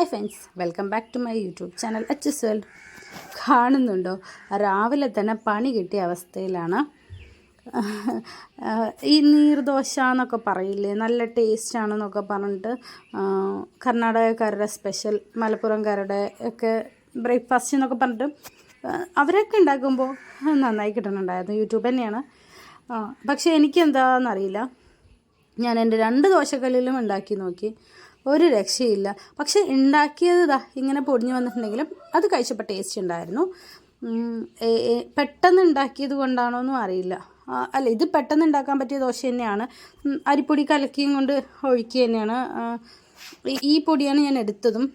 Hi friends, welcome back to my YouTube channel Achu's world. കാണുന്നുണ്ടോ, രാവിലെ തന്നെ പണി കിട്ടിയ അവസ്ഥയിലാണ്. ഈ നീർദോശ എന്നൊക്കെ പറയില്ലേ, നല്ല ടേസ്റ്റാണെന്നൊക്കെ പറഞ്ഞിട്ട് കർണാടകക്കാരുടെ സ്പെഷ്യൽ, മലപ്പുറംകാരുടെ ഒക്കെ ബ്രേക്ക്ഫാസ്റ്റ് എന്നൊക്കെ പറഞ്ഞിട്ട് അവരൊക്കെ ഉണ്ടാക്കുമ്പോൾ നന്നായി കിട്ടുന്നുണ്ടായിരുന്നു. യൂട്യൂബ് തന്നെയാണ്. പക്ഷേ എനിക്കെന്താണെന്നറിയില്ല, ഞാൻ എൻ്റെ 2 ദോശക്കല്ലിലും ഉണ്ടാക്കി നോക്കി, ഒരു രക്ഷയില്ല. പക്ഷെ ഉണ്ടാക്കിയത് ഇങ്ങനെ പൊടിഞ്ഞു വന്നിട്ടുണ്ടെങ്കിലും അത് കഴിച്ചപ്പോൾ ടേസ്റ്റ് ഉണ്ടായിരുന്നു. പെട്ടെന്ന് ഉണ്ടാക്കിയത് കൊണ്ടാണോന്നും അറിയില്ല. അല്ല, ഇത് പെട്ടെന്ന് ഉണ്ടാക്കാൻ പറ്റിയ ദോശ തന്നെയാണ്. അരിപ്പൊടി കലക്കിയും കൊണ്ട് ഒഴുക്കി തന്നെയാണ്. ഈ പൊടിയാണ് ഞാൻ എടുത്തതും.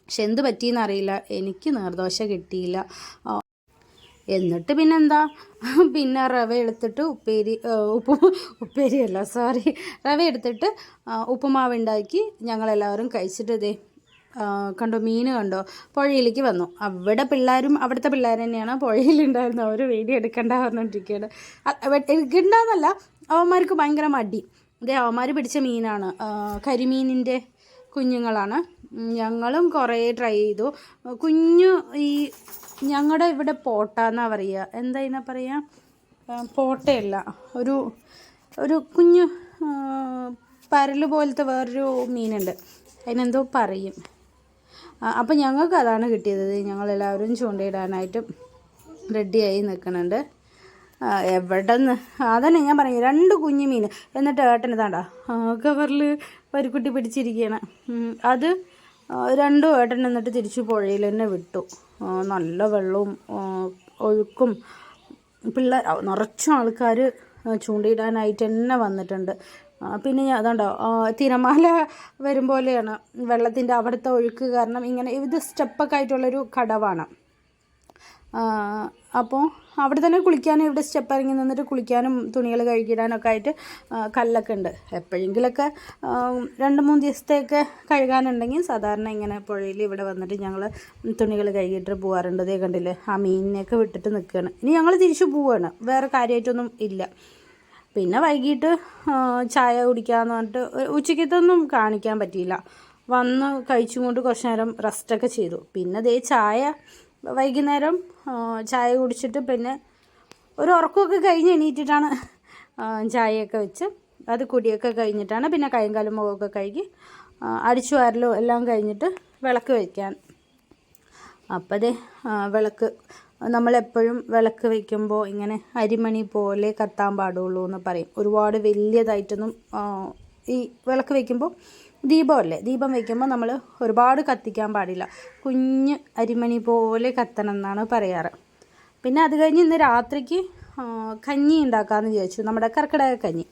പക്ഷെ എന്ത് പറ്റിയെന്നറിയില്ല, എനിക്ക് നീർദോശ കിട്ടിയില്ല. എന്നിട്ട് പിന്നെന്താ, പിന്നെ റവ എടുത്തിട്ട് റവ എടുത്തിട്ട് ഉപ്പുമാവ് ഉണ്ടാക്കി ഞങ്ങളെല്ലാവരും കഴിച്ചിട്ട് കണ്ടോ, മീൻ കണ്ടോ, പുഴയിലേക്ക് വന്നു. അവിടുത്തെ പിള്ളേർ തന്നെയാണ് പുഴയിലുണ്ടായിരുന്നു. അവർ വീഡിയോ എടുക്കണ്ട പറഞ്ഞിട്ടിരിക്കുകയാണ്. എടുക്കണ്ടെന്നല്ല, അവന്മാർക്ക് ഭയങ്കര മടി. അവന്മാർ പിടിച്ച മീനാണ്, കരിമീനിൻ്റെ കുഞ്ഞുങ്ങളാണ്. ഞങ്ങളും കുറേ ട്രൈ ചെയ്തു. ഞങ്ങളുടെ ഇവിടെ പോട്ടാന്നാണ് പറയുക. എന്താ ഇതിനെ പറയുക? പോട്ടയല്ല, ഒരു കുഞ്ഞു പരല് പോലത്തെ വേറൊരു മീനുണ്ട്, അതിനെന്തോ പറയും. അപ്പം ഞങ്ങൾക്ക് അതാണ് കിട്ടിയത്. ഞങ്ങളെല്ലാവരും ചൂണ്ടയിടാനായിട്ട് റെഡിയായി നിൽക്കുന്നുണ്ട്. എവിടെ നിന്ന് അതന്നെ ഞാൻ പറയും, 2 കുഞ്ഞു മീൻ. എന്നിട്ട് ഏട്ടന് താണ്ടാ കവറിൽ പരിക്കുട്ടി പിടിച്ചിരിക്കുകയാണ്. അത് 2 ഏട്ടൻ എന്നിട്ട് തിരിച്ച് പുഴയിൽ തന്നെ വിട്ടു. നല്ല വെള്ളവും ഒഴുക്കും, നിറച്ചും ആൾക്കാർ ചൂണ്ടയിടാനായിട്ട് തന്നെ വന്നിട്ടുണ്ട്. പിന്നെ അതാണ്ടോ, തിരമാല വരും പോലെയാണ് വെള്ളത്തിൻ്റെ അവിടുത്തെ ഒഴുക്ക് കാരണം. ഇങ്ങനെ ഇത് സ്റ്റെപ്പൊക്കെ ആയിട്ടുള്ളൊരു കടവാണ്. അപ്പോൾ അവിടെ തന്നെ കുളിക്കാനും, ഇവിടെ സ്റ്റെപ്പ് ഇറങ്ങി നിന്നിട്ട് കുളിക്കാനും തുണികൾ കഴുകിടാനൊക്കെ ആയിട്ട് കല്ലൊക്കെ ഉണ്ട്. എപ്പോഴെങ്കിലൊക്കെ 2-3 ദിവസത്തേക്ക് കഴുകാനുണ്ടെങ്കിൽ സാധാരണ ഇങ്ങനെ പുഴയിൽ ഇവിടെ വന്നിട്ട് ഞങ്ങൾ തുണികൾ കഴുകിയിട്ട് പോകാറുണ്ട്. ഇതേ കണ്ടില്ലേ, ആ മീനിനെയൊക്കെ വിട്ടിട്ട് നിൽക്കുകയാണ്. ഇനി ഞങ്ങൾ തിരിച്ചു പോവുകയാണ്, വേറെ കാര്യമായിട്ടൊന്നും ഇല്ല. പിന്നെ വൈകിട്ട് ചായ കുടിക്കാമെന്ന് പറഞ്ഞിട്ട് ഉച്ചയ്ക്കത്തൊന്നും കാണിക്കാൻ പറ്റിയില്ല. വന്ന് കഴിച്ചും കൊണ്ട് കുറച്ച് നേരം റെസ്റ്റൊക്കെ ചെയ്തു. പിന്നെ വൈകുന്നേരം ചായ കുടിച്ചിട്ട് പിന്നെ ഒരു ഉറക്കമൊക്കെ കഴിഞ്ഞ് എണീറ്റിട്ടാണ് ചായയൊക്കെ വെച്ച് അത് കുടിയൊക്കെ കഴിഞ്ഞിട്ടാണ് പിന്നെ കൈയും കാലും മുഖമൊക്കെ കഴുകി അടിച്ചു വാരലും എല്ലാം കഴിഞ്ഞിട്ട് വിളക്ക് വയ്ക്കാൻ. അപ്പോൾ വിളക്ക് നമ്മളെപ്പോഴും വിളക്ക് വയ്ക്കുമ്പോൾ ഇങ്ങനെ അരിമണി പോലെ കത്താൻ പാടുള്ളൂ എന്ന് പറയും. ഒരുപാട് വലിയതായിട്ടൊന്നും ഈ വിളക്ക് വയ്ക്കുമ്പോൾ ദീപം വയ്ക്കുമ്പോൾ നമ്മൾ ഒരുപാട് കത്തിക്കാൻ പാടില്ല, കുഞ്ഞ് അരിമണി പോലെ കത്തണം എന്നാണ് പറയാറ്. പിന്നെ അത് കഴിഞ്ഞ് ഇന്ന് രാത്രിക്ക് കഞ്ഞി ഉണ്ടാക്കാമെന്ന് വിചാരിച്ചു. നമ്മുടെ കർക്കിടക കഞ്ഞി,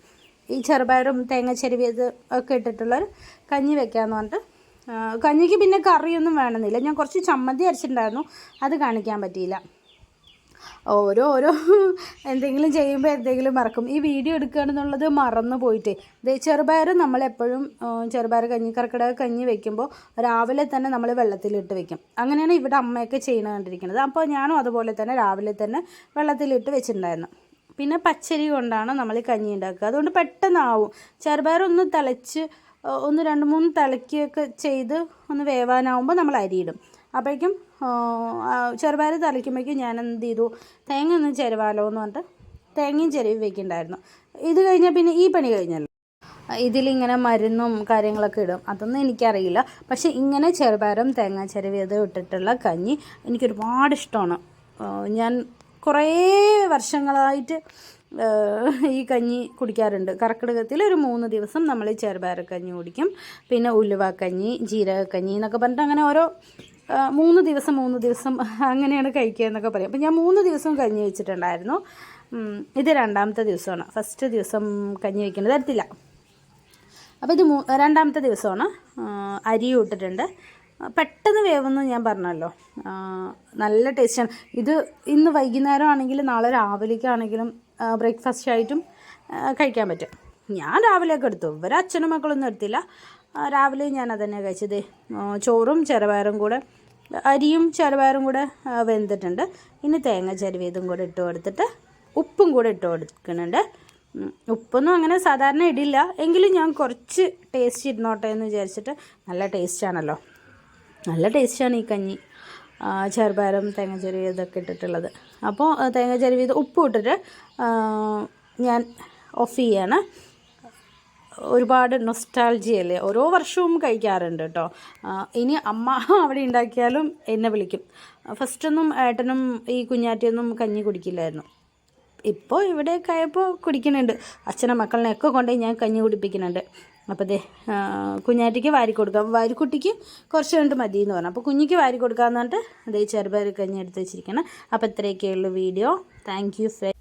ഈ ചെറുപയറും തേങ്ങ ചെരുവിയത് ഒക്കെ ഇട്ടിട്ടുള്ളൊരു കഞ്ഞി വെക്കാമെന്ന് പറഞ്ഞിട്ട്. കഞ്ഞിക്ക് പിന്നെ കറിയൊന്നും വേണമെന്നില്ല. ഞാൻ കുറച്ച് ചമ്മന്തി അരച്ചിട്ടുണ്ടായിരുന്നു, അത് കാണിക്കാൻ പറ്റിയില്ല. ഓരോ എന്തെങ്കിലും ചെയ്യുമ്പോൾ എന്തെങ്കിലും മറക്കും. ഈ വീഡിയോ എടുക്കുകയാണെന്നുള്ളത് മറന്നു പോയിട്ടേ. ചെറുപയർ നമ്മളെപ്പോഴും ചെറുപയർ കർക്കിടക കഞ്ഞി വെക്കുമ്പോൾ രാവിലെ തന്നെ നമ്മൾ വെള്ളത്തിലിട്ട് വെക്കും. അങ്ങനെയാണ് ഇവിടെ അമ്മയൊക്കെ ചെയ്യുന്നത് കണ്ടിരിക്കുന്നത്. അപ്പോൾ ഞാനും അതുപോലെ തന്നെ രാവിലെ തന്നെ വെള്ളത്തിലിട്ട് വെച്ചിട്ടുണ്ടായിരുന്നു. പിന്നെ പച്ചരി കൊണ്ടാണ് നമ്മൾ കഞ്ഞി ഉണ്ടാക്കുക, അതുകൊണ്ട് പെട്ടെന്നാവും. ചെറുപയർ ഒന്ന് തിളച്ച് 2-3 തിളക്കുകയൊക്കെ ചെയ്ത് ഒന്ന് വേവാനാവുമ്പോൾ നമ്മൾ അരിയിടും. അപ്പോഴേക്കും ചെറുപയർ തിളയ്ക്കുമ്പോഴേക്കും ഞാൻ എന്ത് ചെയ്തു, തേങ്ങ ഒന്ന് ചിരവാലോ എന്ന് പറഞ്ഞിട്ട് തേങ്ങയും ചിരവി വെക്കുന്നുണ്ടായിരുന്നു. ഇത് കഴിഞ്ഞാൽ പിന്നെ ഈ പണി കഴിഞ്ഞല്ലോ. ഇതിലിങ്ങനെ മരുന്നും കാര്യങ്ങളൊക്കെ ഇടും, അതൊന്നും എനിക്കറിയില്ല. പക്ഷേ ഇങ്ങനെ ചെറുപയറും തേങ്ങ ചിരവിയത് ഇട്ടിട്ടുള്ള കഞ്ഞി എനിക്കൊരുപാട് ഇഷ്ടമാണ്. ഞാൻ കുറേ വർഷങ്ങളായിട്ട് ഈ കഞ്ഞി കുടിക്കാറുണ്ട്. കർക്കിടകത്തിൽ ഒരു 3 ദിവസം നമ്മൾ ചെറുപയർ കഞ്ഞി കുടിക്കും. പിന്നെ ഉലുവക്കഞ്ഞി, ജീരകക്കഞ്ഞി എന്നൊക്കെ പറഞ്ഞിട്ട് അങ്ങനെ ഓരോ 3 ദിവസം അങ്ങനെയാണ് കഴിക്കുക എന്നൊക്കെ പറയും. അപ്പോൾ ഞാൻ 3 ദിവസം കഞ്ഞി വെച്ചിട്ടുണ്ടായിരുന്നു. ഇത് 2ാമത്തെ ദിവസമാണ്. ഫസ്റ്റ് ദിവസം കഞ്ഞി വയ്ക്കുന്നത് തരത്തില്ല. അപ്പോൾ ഇത് 2ാമത്തെ ദിവസമാണ്. അരിയും ഇട്ടിട്ടുണ്ട്. പെട്ടെന്ന് വേവെന്ന് ഞാൻ പറഞ്ഞല്ലോ, നല്ല ടേസ്റ്റാണ്. ഇത് ഇന്ന് വൈകുന്നേരം ആണെങ്കിലും നാളെ രാവിലേക്കാണെങ്കിലും ബ്രേക്ക്ഫാസ്റ്റ് ആയിട്ടും കഴിക്കാൻ പറ്റും. ഞാൻ രാവിലെയൊക്കെ എടുത്തു, ഇവരെ അച്ഛനും മക്കളൊന്നും എടുത്തില്ല. രാവിലെ ഞാൻ അതന്നെ കഴിച്ചത്. ചോറും ചെറുപയറും കൂടെ, അരിയും ചെറുപയറും കൂടെ വെന്തിട്ടുണ്ട്. ഇനി തേങ്ങ ചിരവിയതും കൂടെ ഇട്ട് കൊടുത്തിട്ട് ഉപ്പും കൂടെ ഇട്ട് കൊടുക്കുന്നുണ്ട്. ഉപ്പൊന്നും അങ്ങനെ സാധാരണ ഇടില്ല, എങ്കിലും ഞാൻ കുറച്ച് ടേസ്റ്റ് ഇരുന്നോട്ടെ എന്ന് വിചാരിച്ചിട്ട്. നല്ല ടേസ്റ്റാണല്ലോ. നല്ല ടേസ്റ്റാണ് ഈ കഞ്ഞി. ചെറുപയറും തേങ്ങ ചെരുവിയതൊക്കെ ഇട്ടിട്ടുള്ളത്. അപ്പോൾ തേങ്ങ ചെരുവിയത് ഉപ്പ് ഇട്ടിട്ട് ഞാൻ ഓഫ് ചെയ്യാണ്. ഒരുപാട് നൊസ്റ്റാൾജിയല്ലേ, ഓരോ വർഷവും കഴിക്കാറുണ്ട് കേട്ടോ. ഇനി അമ്മ അവിടെ ഉണ്ടാക്കിയാലും എന്നെ വിളിക്കും. ഫസ്റ്റൊന്നും ഏട്ടനും ഈ കുഞ്ഞാറ്റിയൊന്നും കഞ്ഞി കുടിക്കില്ലായിരുന്നു. ഇപ്പോൾ ഇവിടെയൊക്കെ ആയപ്പോൾ കുടിക്കുന്നുണ്ട്. അച്ഛനും മക്കളിനെയൊക്കെ കൊണ്ടുപോയി ഞാൻ കഞ്ഞി കുടിപ്പിക്കുന്നുണ്ട്. അപ്പോൾ ദേ കുഞ്ഞാറ്റിക്ക് വാരി കൊടുക്കാം, വാരിക്കുട്ടിക്ക് കുറച്ച് കണ്ട് മതി എന്ന് പറഞ്ഞു. അപ്പോൾ കുഞ്ഞിക്ക് വാരി കൊടുക്കാമെന്ന് പറഞ്ഞിട്ട് അതേ ചെറുപയർ കഞ്ഞി എടുത്ത് വെച്ചിരിക്കണം. അപ്പോൾ ഇത്രയൊക്കെയുള്ളൂ വീഡിയോ. Thank you friends.